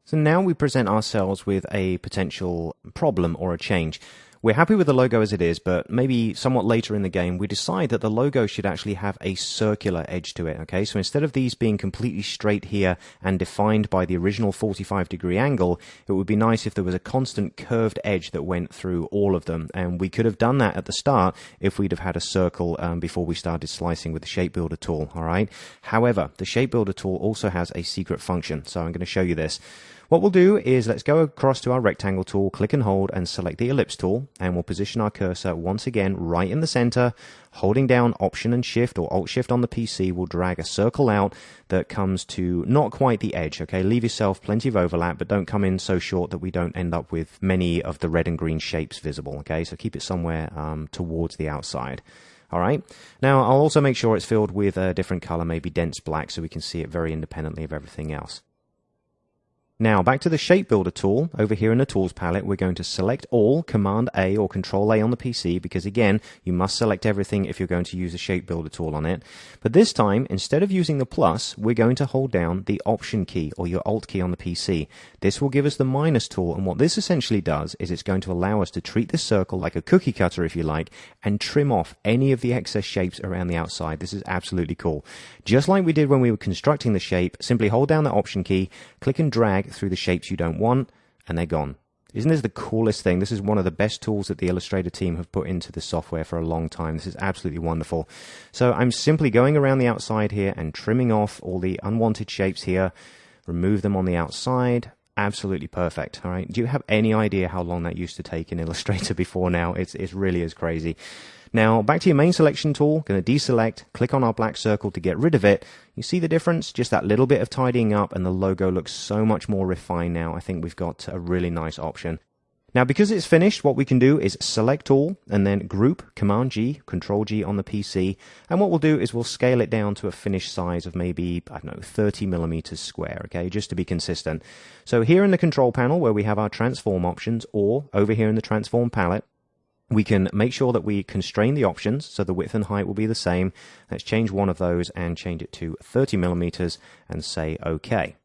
So now we present ourselves with a potential problem or a change. We're happy with the logo as it is, but maybe somewhat later in the game, we decide that the logo should actually have a circular edge to it, okay? So instead of these being completely straight here and defined by the original 45-degree angle, it would be nice if there was a constant curved edge that went through all of them. And we could have done that at the start if we'd have had a circle before we started slicing with the Shape Builder tool, all right? However, the Shape Builder tool also has a secret function, so I'm going to show you this. What we'll do is let's go across to our rectangle tool, click and hold, and select the ellipse tool, and we'll position our cursor once again right in the center. Holding down Option and Shift or Alt Shift on the PC will drag a circle out that comes to not quite the edge, okay? Leave yourself plenty of overlap, but don't come in so short that we don't end up with many of the red and green shapes visible, okay? So keep it somewhere towards the outside. All right. Now, I'll also make sure it's filled with a different color, maybe dense black, so we can see it very independently of everything else. Now, back to the Shape Builder tool. Over here in the Tools palette, we're going to select all, Command A or Control A on the PC, because again, you must select everything if you're going to use the Shape Builder tool on it. But this time, instead of using the plus, we're going to hold down the Option key or your Alt key on the PC. This will give us the minus tool, and what this essentially does is it's going to allow us to treat this circle like a cookie cutter, if you like, and trim off any of the excess shapes around the outside. This is absolutely cool. Just like we did when we were constructing the shape, simply hold down the Option key, click and drag through the shapes you don't want, and they're gone. Isn't this the coolest thing? This is one of the best tools that the Illustrator team have put into the software for a long time. This is absolutely wonderful. So I'm simply going around the outside here and trimming off all the unwanted shapes here, remove them on the outside. Absolutely perfect. All right. Do you have any idea how long that used to take in Illustrator before now? It really is crazy. Now, back to your main selection tool, going to deselect, click on our black circle to get rid of it. You see the difference? Just that little bit of tidying up and the logo looks so much more refined now. I think we've got a really nice option. Now, because it's finished, what we can do is select all and then group, Command G, Control G on the PC. And what we'll do is we'll scale it down to a finished size of maybe, I don't know, 30 millimeters square, okay, just to be consistent. So here in the control panel where we have our transform options, or over here in the transform palette, we can make sure that we constrain the options so the width and height will be the same. Let's change one of those and change it to 30 millimeters and say OK.